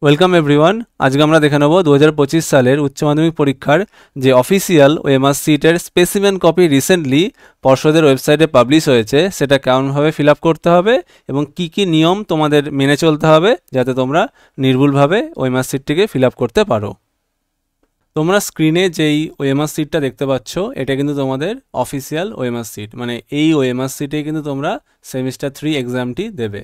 Welcome everyone. আজকে আমরা দেখে নেব 2025 সালের উচ্চ মাধ্যমিক পরীক্ষার যে অফিসিয়াল ওএমআর সিটের স্পেসিমেন কপি রিসেন্টলি পর্ষদের ওয়েবসাইটে পাবলিশ হয়েছে সেটা কেমনভাবে ফিল আপ করতে হবে এবং কি কি নিয়ম তোমাদের মেনে চলতে হবে যাতে তোমরা নির্ভুলভাবে ওএমআর সিটটিকে ফিল আপ করতে পারো। তোমরা স্ক্রিনে যেই ওএমআর সিটটা দেখতে পাচ্ছ এটা কিন্তু তোমাদের অফিসিয়াল ওএমআর সিট, মানে এই ওএমআর সিটে কিন্তু তোমরা সেমিস্টার 3 এক্সামটি দেবে।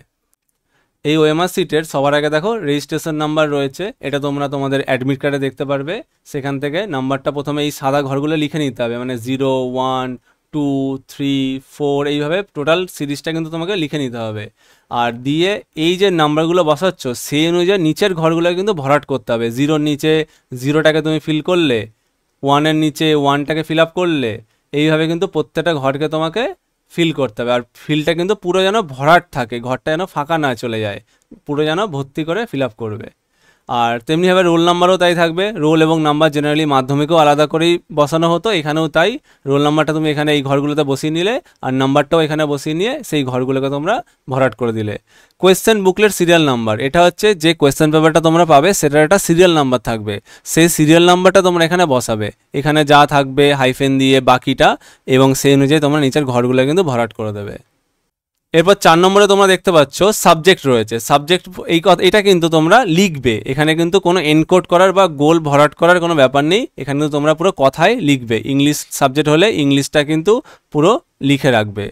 এই ওএমআর সিটের সবার আগে দেখো রেজিস্ট্রেশন নাম্বার রয়েছে, এটা তোমরা তোমাদের অ্যাডমিট কার্ডে দেখতে পারবে। সেখান থেকে নাম্বারটা প্রথমে এই সাদা ঘরগুলো লিখে নিতে হবে, মানে 0, 1, 2, 3, 4 এইভাবে টোটাল সিরিজটা কিন্তু তোমাকে লিখে নিতে হবে। আর দিয়ে এই যে নাম্বারগুলো বসাচ্ছ সেই অনুযায়ী নিচের ঘরগুলো কিন্তু ভরাট করতে হবে। 0-র নিচে 0টাকে তুমি ফিল করলে, 1-এর নিচে 1টাকে ফিল আপ করলে, এইভাবে কিন্তু প্রত্যেকটা ঘরকে তোমাকে ফিল করতে হবে। আর ফিলটা কিন্তু পুরো যেন ভরাট থাকে, ঘরটা যেন ফাঁকা না চলে যায়, পুরো যেন ভর্তি করে ফিল আপ করবে। আর তেমনিভাবে রোল নাম্বারও তাই থাকবে। রোল এবং নাম্বার জেনারেলি মাধ্যমিকেও আলাদা করেই বসানো হতো, এখানেও তাই। রোল নাম্বারটা তুমি এখানে এই ঘরগুলোতে বসিয়ে নিলে আর নাম্বারটাও এখানে বসিয়ে নিয়ে সেই ঘরগুলোকে তোমরা ভরাট করে দিলে। কোয়েশ্চেন বুকলেট সিরিয়াল নাম্বার, এটা হচ্ছে যে কোয়েশ্চেন পেপারটা তোমরা পাবে সেটার একটা সিরিয়াল নাম্বার থাকবে, সেই সিরিয়াল নাম্বারটা তোমরা এখানে বসাবে। এখানে যা থাকবে হাইফেন দিয়ে বাকিটা, এবং সেই অনুযায়ী তোমরা নিচের ঘরগুলো কিন্তু ভরাট করে দেবে। এরপর 4 নম্বরে তোমরা দেখতে পাচ্ছ সাবজেক্ট রয়েছে। সাবজেক্ট এটা কিন্তু তোমরা লিখবে, এখানে কিন্তু কোনো এনকোড করার বা গোল ভরাট করার কোনো ব্যাপার নেই, এখানে কিন্তু তোমরা পুরো কথাই লিখবে। ইংলিশ সাবজেক্ট হলে ইংলিশটা কিন্তু পুরো লিখে রাখবে।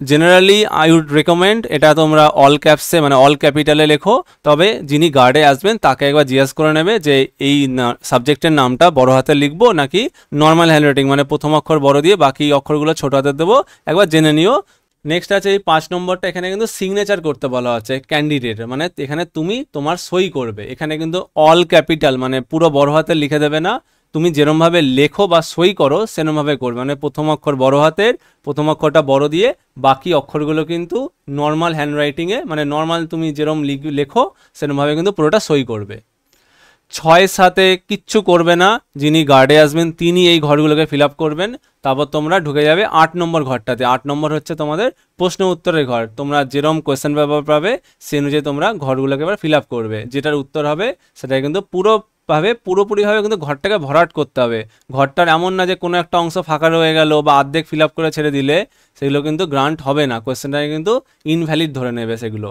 জেনারেলি আই উড রেকমেন্ড এটা তোমরা অল ক্যাপসে মানে অল ক্যাপিটালে লেখো, তবে যিনি গার্ডে আসবেন তাকে একবার জিজ্ঞেস করে নেবে যে এই সাবজেক্টের নামটা বড় হাতে লিখবো নাকি নর্মাল হ্যান্ডরাইটিং মানে প্রথম অক্ষর বড় দিয়ে বাকি অক্ষরগুলো ছোট হাতে দেবো, একবার জেনে নিও। নেক্সট আছে এই 5 নম্বরটা, এখানে কিন্তু সিগনেচার করতে বলা হচ্ছে ক্যান্ডিডেট, মানে এখানে তুমি তোমার সই করবে। এখানে কিন্তু অল ক্যাপিটাল মানে পুরো বড় হাতে লিখে দেবে না, তুমি যেরমভাবে লেখো বা সই করো সেরমভাবে করবে, মানে প্রথম অক্ষর বড় হাতের, প্রথম অক্ষরটা বড় দিয়ে বাকি অক্ষরগুলো কিন্তু নর্মাল হ্যান্ডরাইটিংয়ে মানে নর্মাল তুমি যেরম লেখো সেরমভাবে কিন্তু পুরোটা সই করবে। 6-7 কিচ্ছু করবে না, যিনি গার্ডে আসবেন তিনি এই ঘরগুলোকে ফিল আপ করবেন। তারপর তোমরা ঢুকে যাবে 8 নম্বর ঘরটাতে। 8 নম্বর হচ্ছে তোমাদের প্রশ্ন উত্তরের ঘর, তোমরা যেরকম কোয়েশ্চেন পেপার পাবে সেই অনুযায়ী তোমরা ঘরগুলোকে এবার ফিল আপ করবে। যেটার উত্তর হবে সেটাই কিন্তু পুরোপুরিভাবে কিন্তু ঘরটাকে ভরাট করতে হবে। ঘরটার এমন না যে কোনো একটা অংশ ফাঁকা রয়ে গেল বা অর্ধেক ফিল আপ করে ছেড়ে দিলে সেগুলো কিন্তু গ্রান্ট হবে না, কোয়েশ্চেনটাকে কিন্তু ইনভ্যালিড ধরে নেবে সেগুলো।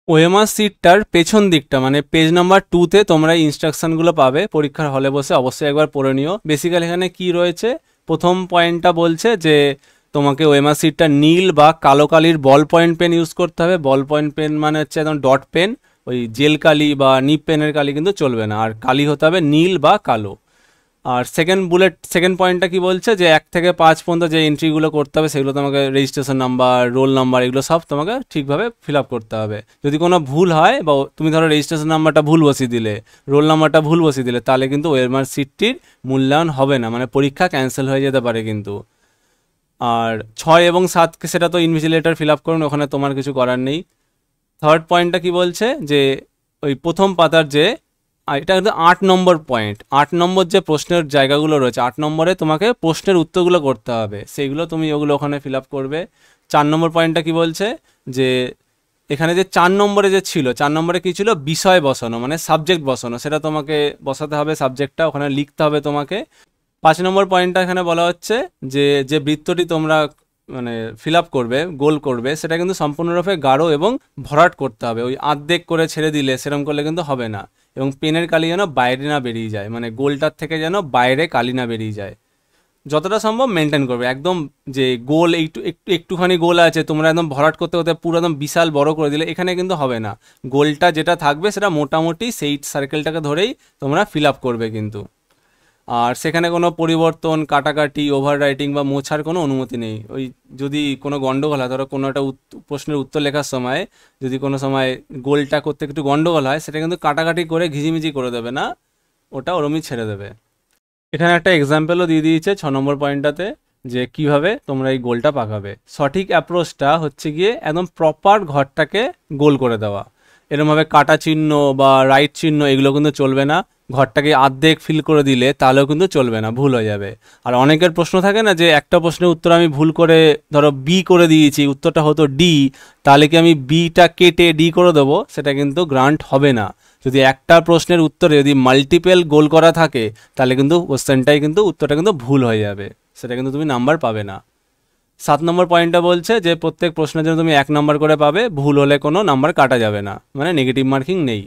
ওএমআর সিটটার পেছন দিকটা মানে পেজ নাম্বার 2তে তোমরা ইনস্ট্রাকশনগুলো পাবে, পরীক্ষার হলে বসে অবশ্যই একবার পড়ে নিও। বেসিক্যালি এখানে কি রয়েছে, প্রথম পয়েন্টটা বলছে যে তোমাকে ওএমআর সিটটা নীল বা কালো কালির বল পয়েন্ট পেন ইউজ করতে হবে। বল পয়েন্ট পেন মানে হচ্ছে একদম ডট পেন, ওই জেল কালি বা নিপ পেনের কালি কিন্তু চলবে না, আর কালি হতে হবে নীল বা কালো। আর সেকেন্ড পয়েন্টটা কি বলছে যে 1 থেকে 5 পর্যন্ত যে এন্ট্রিগুলো করতে হবে সেগুলো তোমাকে রেজিস্ট্রেশন নাম্বার, রোল নাম্বার এগুলো সব তোমাকে ঠিকভাবে ফিল আপ করতে হবে। যদি কোনো ভুল হয় বা তুমি ধরো রেজিস্ট্রেশন নাম্বারটা ভুল বসিয়ে দিলে, রোল নাম্বারটা ভুল বসিয়ে দিলে, তাহলে কিন্তু ওএমআর সিটটির মূল্যায়ন হবে না, মানে পরীক্ষা ক্যান্সেল হয়ে যেতে পারে কিন্তু। আর 6 এবং 7 সেটা তো ইনভিজিলেটর ফিল আপ করুন, ওখানে তোমার কিছু করার নেই। থার্ড পয়েন্টটা কি বলছে যে ওই প্রথম পাতার যে এটা কিন্তু 8 নম্বর পয়েন্ট, 8 নম্বর যে প্রশ্নের জায়গাগুলো রয়েছে 8 নম্বরে তোমাকে প্রশ্নের উত্তরগুলো করতে হবে, সেইগুলো তুমি ওগুলো ওখানে ফিল আপ করবে। 4 নম্বর পয়েন্টটা কি বলছে যে এখানে যে 4 নম্বরে যে ছিল, 4 নম্বরে কি ছিল, বিষয় বসানো মানে সাবজেক্ট বসানো, সেটা তোমাকে বসাতে হবে, সাবজেক্টটা ওখানে লিখতে হবে তোমাকে। 5 নম্বর পয়েন্টটা এখানে বলা হচ্ছে যে যে বৃত্তটি তোমরা মানে ফিল আপ করবে, গোল করবে, সেটা কিন্তু সম্পূর্ণরূপে গাঢ় এবং ভরাট করতে হবে। ওই আর্ধেক করে ছেড়ে দিলে সেরকম করলে কিন্তু হবে না, এবং পেনের কালি যেন বাইরে না বেরিয়ে যায়, মানে গোলটার থেকে যেন বাইরে কালি না বেরিয়ে যায়, যতটা সম্ভব মেনটেন করবে। একদম যে গোল একটুখানি গোল আছে তোমরা একদম ভরাট করতে করতে পুরো একদম বিশাল বড় করে দিলে এখানে কিন্তু হবে না, গোলটা যেটা থাকবে সেটা মোটামুটি সেই সার্কেলটাকে ধরেই তোমরা ফিল আপ করবে কিন্তু। আর সেখানে কোনো পরিবর্তন, কাটাকাটি, ওভার রাইটিং বা মোছার কোনো অনুমতি নেই। ওই যদি কোনো গন্ডগোল হয়, ধরো কোনো একটা প্রশ্নের উত্তর লেখার সময় যদি কোনো সময় গোলটা করতে একটু গন্ডগোল হয়, সেটা কিন্তু কাটাকাটি করে ঘিজিমিজি করে দেবে না, ওটা ওরমই ছেড়ে দেবে। এখানে একটা এক্সাম্পলও দিয়ে দিয়েছে 6 নম্বর পয়েন্টটাতে যে কিভাবে তোমরা এই গোলটা পাকাবে। সঠিক অ্যাপ্রোচটা হচ্ছে গিয়ে একদম প্রপার ঘরটাকে গোল করে দেওয়া, এরমভাবে কাটা চিহ্ন বা রাইট চিহ্ন এগুলো কিন্তু চলবে না। ঘরটাকে অর্ধেক ফিল করে দিলে তাহলেও কিন্তু চলবে না, ভুল হয়ে যাবে। আর অনেকের প্রশ্ন থাকে না যে একটা প্রশ্নের উত্তর আমি ভুল করে ধরো বি করে দিয়েছি, উত্তরটা হতো ডি, তাহলে কি আমি বিটা কেটে ডি করে দেবো? সেটা কিন্তু গ্রান্ট হবে না। যদি একটা প্রশ্নের উত্তরে যদি মাল্টিপল গোল করা থাকে তাহলে কিন্তু কোশ্চেনটাই কিন্তু উত্তরটা কিন্তু ভুল হয়ে যাবে, সেটা কিন্তু তুমি নাম্বার পাবে না। 7 নম্বর পয়েন্টটা বলছে যে প্রত্যেক প্রশ্নের জন্য তুমি 1 নম্বর করে পাবে, ভুল হলে কোনো নাম্বার কাটা যাবে না, মানে নেগেটিভ মার্কিং নেই।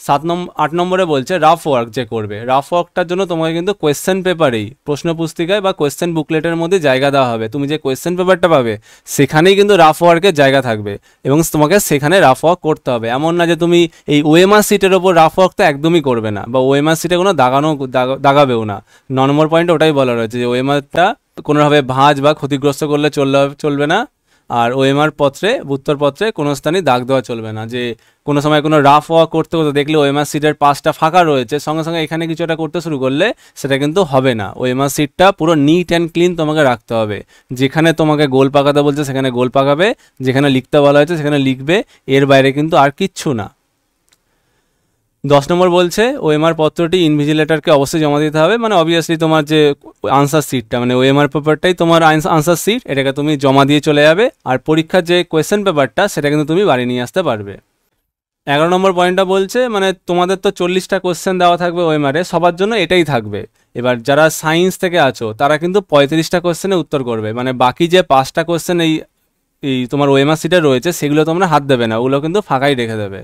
8 নম্বরে বলছে রাফ ওয়ার্ক যে করবে, রাফ ওয়ার্কটার জন্য তোমাকে কিন্তু কোয়েশ্চেন পেপারেই, প্রশ্ন পুস্তিকায় বা কোয়েশ্চেন বুকলেটের মধ্যে জায়গা দেওয়া হবে। তুমি যে কোয়েশ্চেন পেপারটা পাবে সেখানেই কিন্তু রাফ ওয়ার্কের জায়গা থাকবে এবং তোমাকে সেখানে রাফ ওয়ার্ক করতে হবে। এমন না যে তুমি এই ওএমআর সিটের ওপর রাফ ওয়ার্ক তো একদমই করবে না, বা ওএমআর সিটে কোনো দাগাবেও না। 9 নম্বর পয়েন্টে ওটাই বলা রয়েছে যে ওএমআরটা কোনোভাবে ভাঁজ বা ক্ষতিগ্রস্ত করলে চলবে না। আর ওএমআর পত্রে, উত্তরপত্রে কোনো স্থানে দাগ দেওয়া চলবে না, যে কোনো সময় কোনো রাফ ওয়ার্ক করতে করতে দেখলে ওএমআর সিটের পাশটা ফাঁকা রয়েছে, সঙ্গে সঙ্গে এখানে কিছু একটা করতে শুরু করলে সেটা কিন্তু হবে না। ওএমআর সিটটা পুরো নিট অ্যান্ড ক্লিন তোমাকে রাখতে হবে। যেখানে তোমাকে গোল পাকাতে বলছে সেখানে গোল পাকাবে, যেখানে লিখতে বলা হয়েছে সেখানে লিখবে, এর বাইরে কিন্তু আর কিচ্ছু না। 10 নম্বর বলছে ওএমআর পত্রটি ইনভিজিলেটরকে অবশ্যই জমা দিতে হবে, মানে অবভিয়াসলি তোমার যে আনসার সিটটা, মানে ওএমআর পেপারটাই তোমার আনসার সিট, এটাকে তুমি জমা দিয়ে চলে যাবে। আর পরীক্ষার যে কোয়েশ্চেন পেপারটা সেটা কিন্তু তুমি বাড়ি নিয়ে আসতে পারবে। 11 নম্বর পয়েন্টটা বলছে মানে তোমাদের তো 40টা কোয়েশ্চেন দেওয়া থাকবে ওএমআরে, সবার জন্য এটাই থাকবে। এবার যারা সায়েন্স থেকে আছো তারা কিন্তু 35টা কোয়েশ্চেনে উত্তর করবে, মানে বাকি যে 5টা কোয়েশ্চেন এই তোমার ওএমআর সিটে রয়েছে সেগুলো তোমরা হাত দেবে না, ওগুলো কিন্তু ফাঁকাই রেখে দেবে।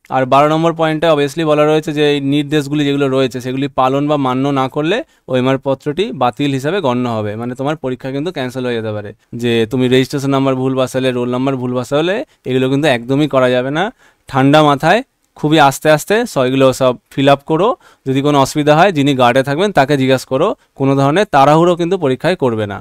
আর 12 নম্বর পয়েন্টে অবভিয়াসলি বলা রয়েছে যে এই নির্দেশগুলি যেগুলো রয়েছে সেগুলি পালন বা মান্য না করলে ওএমআর পত্রটি বাতিল হিসাবে গণ্য হবে, মানে তোমার পরীক্ষা কিন্তু ক্যান্সেল হয়ে যেতে পারে। যে তুমি রেজিস্ট্রেশন নাম্বার ভুল বসালে, রোল নাম্বার ভুল বসালে, এগুলো কিন্তু একদমই করা যাবে না। ঠান্ডা মাথায় খুবই আস্তে আস্তে এগুলো সব ফিল আপ করো। যদি কোনো অসুবিধা হয় যিনি গার্ডে থাকবেন তাকে জিজ্ঞাসা করো, কোনো ধরনের তাড়াহুড়ো কিন্তু পরীক্ষায় করবে না।